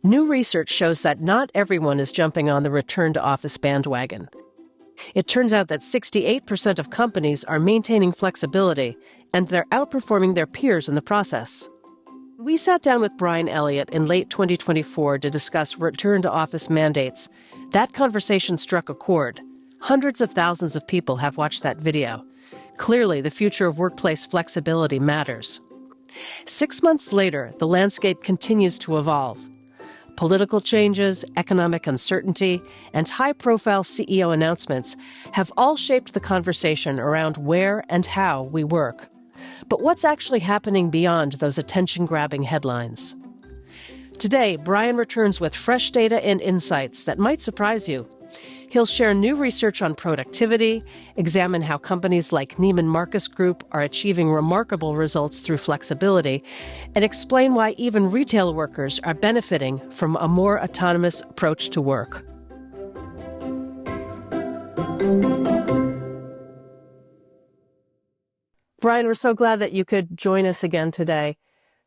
New research shows that not everyone is jumping on the return-to-office bandwagon. It turns out that 68% of companies are maintaining flexibility, and they're outperforming their peers in the process. We sat down with Brian Elliott in late 2024 to discuss return-to-office mandates. That conversation struck a chord. Hundreds of thousands of people have watched that video. Clearly, the future of workplace flexibility matters. 6 months later, the landscape continues to evolve. Political changes, economic uncertainty, and high-profile CEO announcements have all shaped the conversation around where and how we work. But what's actually happening beyond those attention-grabbing headlines? Today, Brian returns with fresh data and insights that might surprise you. He'll share new research on productivity, examine how companies like Neiman Marcus Group are achieving remarkable results through flexibility, and explain why even retail workers are benefiting from a more autonomous approach to work. Brian, we're so glad that you could join us again today.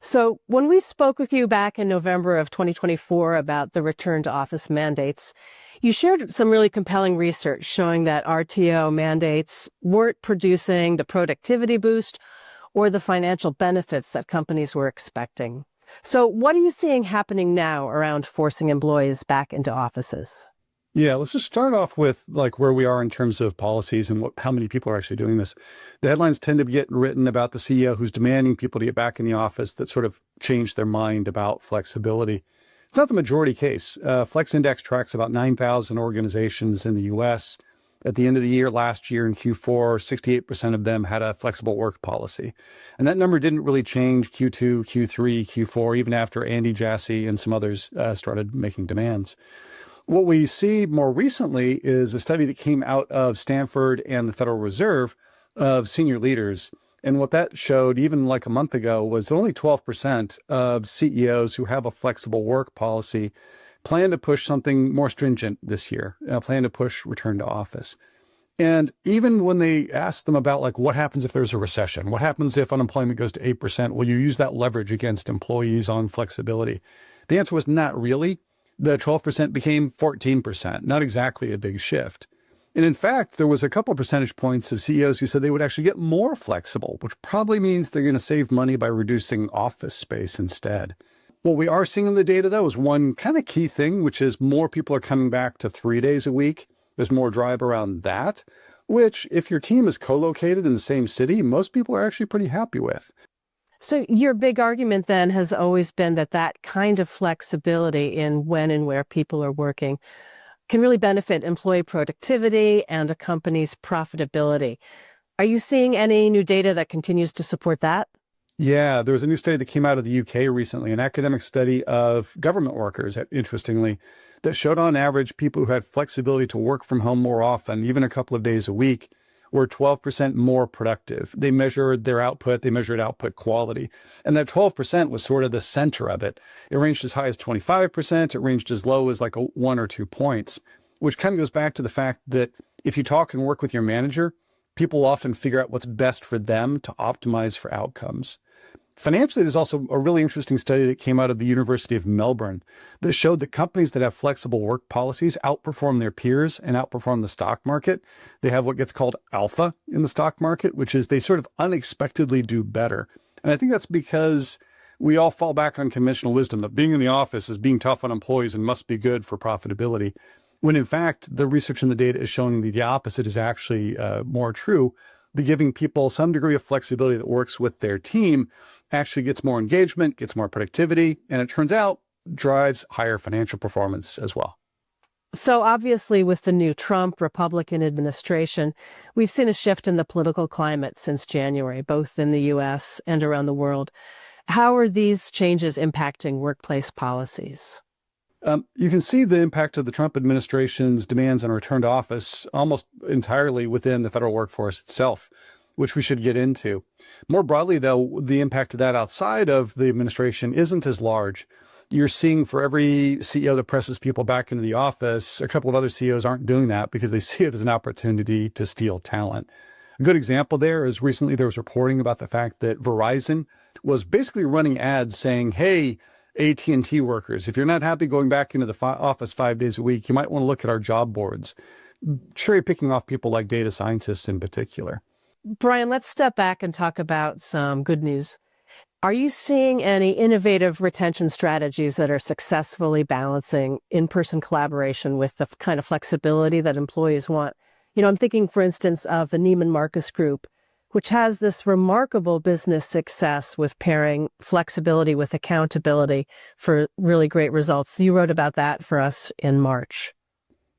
So when we spoke with you back in November of 2024 about the return to office mandates, you shared some really compelling research showing that RTO mandates weren't producing the productivity boost or the financial benefits that companies were expecting. So what are you seeing happening now around forcing employees back into offices? Yeah, let's just start off with where we are in terms of policies and how many people are actually doing this. The headlines tend to get written about the CEO who's demanding people to get back in the office that sort of changed their mind about flexibility. It's not the majority case. Flex Index tracks about 9,000 organizations in the U.S. At the end of the year, last year in Q4, 68% of them had a flexible work policy. And that number didn't really change Q2, Q3, Q4, even after Andy Jassy and some others started making demands. What we see more recently is a study that came out of Stanford and the Federal Reserve of senior leaders. And what that showed, even like a month ago, was that only 12% of CEOs who have a flexible work policy plan to push something more stringent this year, plan to push return to office. And even when they asked them about what happens if there's a recession, what happens if unemployment goes to 8%, will you use that leverage against employees on flexibility? The answer was not really. The 12% became 14%, not exactly a big shift. And in fact, there was a couple percentage points of CEOs who said they would actually get more flexible, which probably means they're going to save money by reducing office space instead. What we are seeing in the data, though, is one kind of key thing, which is more people are coming back to 3 days a week. There's more drive around that, which if your team is co-located in the same city, most people are actually pretty happy with. So your big argument then has always been that that kind of flexibility in when and where people are working can really benefit employee productivity and a company's profitability. Are you seeing any new data that continues to support that? Yeah, there was a new study that came out of the UK recently, an academic study of government workers, interestingly, that showed on average people who had flexibility to work from home more often, even a couple of days a week, were 12% more productive. They measured their output, they measured output quality. And that 12% was sort of the center of it. It ranged as high as 25%, it ranged as low as 1 or 2 points, which kind of goes back to the fact that if you talk and work with your manager, people often figure out what's best for them to optimize for outcomes. Financially, there's also a really interesting study that came out of the University of Melbourne that showed that companies that have flexible work policies outperform their peers and outperform the stock market. They have what gets called alpha in the stock market, which is they sort of unexpectedly do better. And I think that's because we all fall back on conventional wisdom that being in the office is being tough on employees and must be good for profitability, when in fact, the research and the data is showing that the opposite is actually more true. The giving people some degree of flexibility that works with their team actually gets more engagement, gets more productivity, and it turns out drives higher financial performance as well. So obviously with the new Trump Republican administration, we've seen a shift in the political climate since January, both in the U.S. and around the world. How are these changes impacting workplace policies? You can see the impact of the Trump administration's demands on return to office almost entirely within the federal workforce itself, which we should get into. More broadly, though, the impact of that outside of the administration isn't as large. You're seeing for every CEO that presses people back into the office, a couple of other CEOs aren't doing that because they see it as an opportunity to steal talent. A good example there is recently there was reporting about the fact that Verizon was basically running ads saying, hey, AT&T workers. If you're not happy going back into the office 5 days a week, you might want to look at our job boards, cherry picking off people like data scientists in particular. Brian, let's step back and talk about some good news. Are you seeing any innovative retention strategies that are successfully balancing in-person collaboration with the kind of flexibility that employees want? I'm thinking, for instance, of the Neiman Marcus Group, which has this remarkable business success with pairing flexibility with accountability for really great results. You wrote about that for us in March.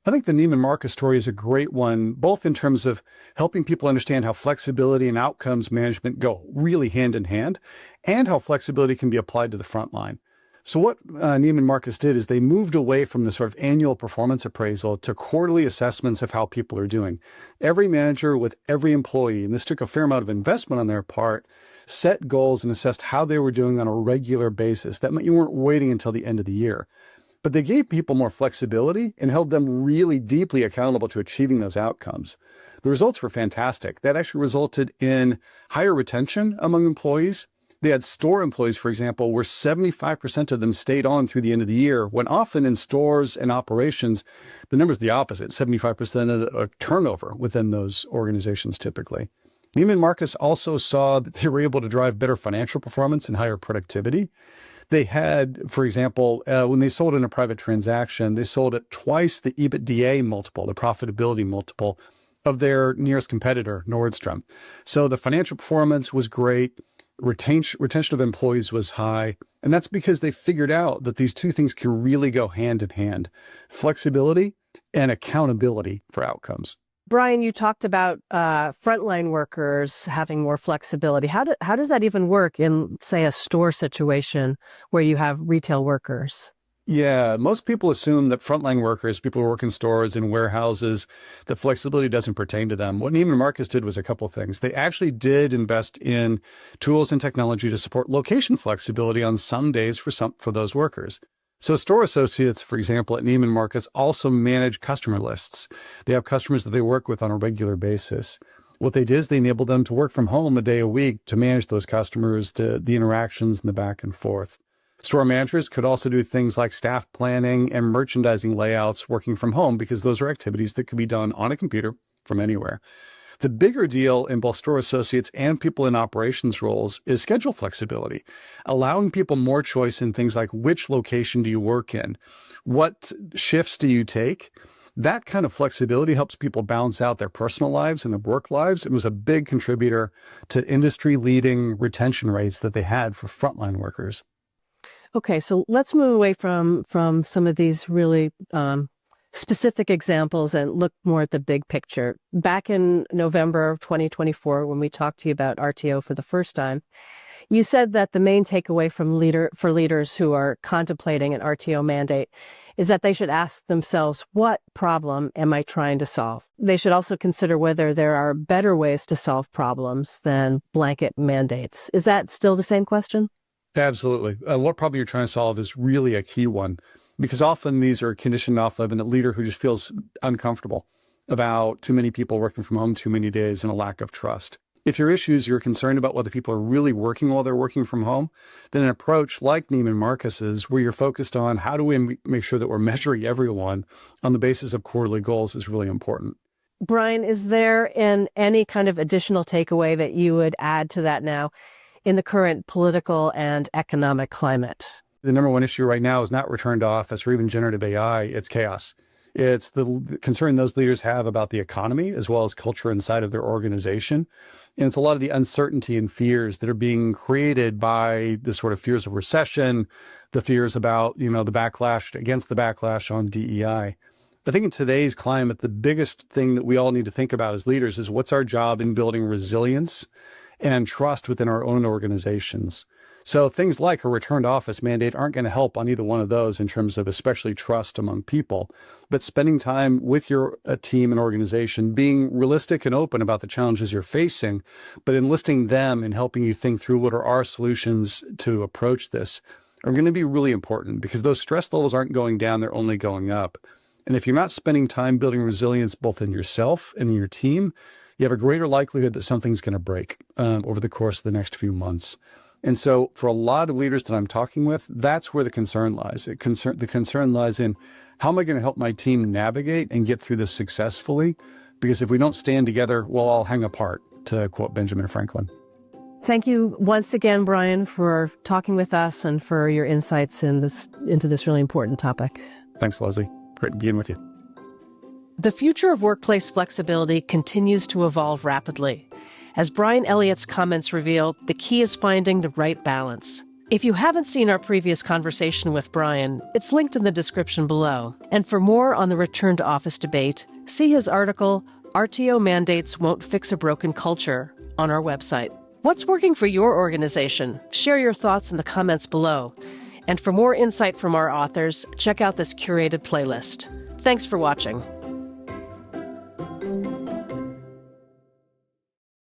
I think the Neiman Marcus story is a great one, both in terms of helping people understand how flexibility and outcomes management go really hand in hand, and how flexibility can be applied to the front line. So what Neiman Marcus did is they moved away from the sort of annual performance appraisal to quarterly assessments of how people are doing. Every manager with every employee, and this took a fair amount of investment on their part, set goals and assessed how they were doing on a regular basis. That meant you weren't waiting until the end of the year. But they gave people more flexibility and held them really deeply accountable to achieving those outcomes. The results were fantastic. That actually resulted in higher retention among employees. They had store employees, for example, where 75% of them stayed on through the end of the year, when often in stores and operations, the number's the opposite, 75% of the turnover within those organizations typically. Neiman Marcus also saw that they were able to drive better financial performance and higher productivity. They had, for example, when they sold in a private transaction, they sold at twice the EBITDA multiple, the profitability multiple of their nearest competitor, Nordstrom. So the financial performance was great. Retention of employees was high. And that's because they figured out that these two things can really go hand in hand: flexibility and accountability for outcomes. Brian, you talked about frontline workers having more flexibility. How does that even work in, say, a store situation where you have retail workers? Yeah, most people assume that frontline workers, people who work in stores and warehouses, that flexibility doesn't pertain to them. What Neiman Marcus did was a couple of things. They actually did invest in tools and technology to support location flexibility on some days for those workers. So store associates, for example, at Neiman Marcus also manage customer lists. They have customers that they work with on a regular basis. What they did is they enabled them to work from home a day a week to manage those customers, to the interactions and the back and forth. Store managers could also do things like staff planning and merchandising layouts working from home, because those are activities that could be done on a computer from anywhere. The bigger deal in both store associates and people in operations roles is schedule flexibility, allowing people more choice in things like which location do you work in, what shifts do you take. That kind of flexibility helps people balance out their personal lives and their work lives. It was a big contributor to industry-leading retention rates that they had for frontline workers. Okay, so let's move away from some of these really specific examples and look more at the big picture. Back in November of 2024, when we talked to you about RTO for the first time, you said that the main takeaway for leaders who are contemplating an RTO mandate is that they should ask themselves, what problem am I trying to solve? They should also consider whether there are better ways to solve problems than blanket mandates. Is that still the same question? Absolutely. What problem you're trying to solve is really a key one, because often these are conditioned off of a leader who just feels uncomfortable about too many people working from home too many days and a lack of trust. If your issue is you're concerned about whether people are really working while they're working from home, then an approach like Neiman Marcus's, where you're focused on how do we make sure that we're measuring everyone on the basis of quarterly goals, is really important. Brian, is there any kind of additional takeaway that you would add to that now in the current political and economic climate? The number one issue right now is not return to office or even generative AI. It's chaos. It's the concern those leaders have about the economy as well as culture inside of their organization. And it's a lot of the uncertainty and fears that are being created by the sort of fears of recession, the fears about, the backlash against the backlash on DEI. I think in today's climate, the biggest thing that we all need to think about as leaders is what's our job in building resilience and trust within our own organizations. So things like a return to office mandate aren't going to help on either one of those in terms of especially trust among people. But spending time with your team and organization, being realistic and open about the challenges you're facing, but enlisting them and helping you think through what are our solutions to approach this are going to be really important, because those stress levels aren't going down, they're only going up. And if you're not spending time building resilience both in yourself and in your team, you have a greater likelihood that something's going to break over the course of the next few months. And so for a lot of leaders that I'm talking with, that's where the concern lies. The concern lies in, how am I going to help my team navigate and get through this successfully? Because if we don't stand together, we'll all hang apart, to quote Benjamin Franklin. Thank you once again, Brian, for talking with us and for your insights into this really important topic. Thanks, Leslie. Great being with you. The future of workplace flexibility continues to evolve rapidly. As Brian Elliott's comments reveal, the key is finding the right balance. If you haven't seen our previous conversation with Brian, it's linked in the description below. And for more on the return to office debate, see his article, RTO Mandates Won't Fix a Broken Culture, on our website. What's working for your organization? Share your thoughts in the comments below. And for more insight from our authors, check out this curated playlist. Thanks for watching.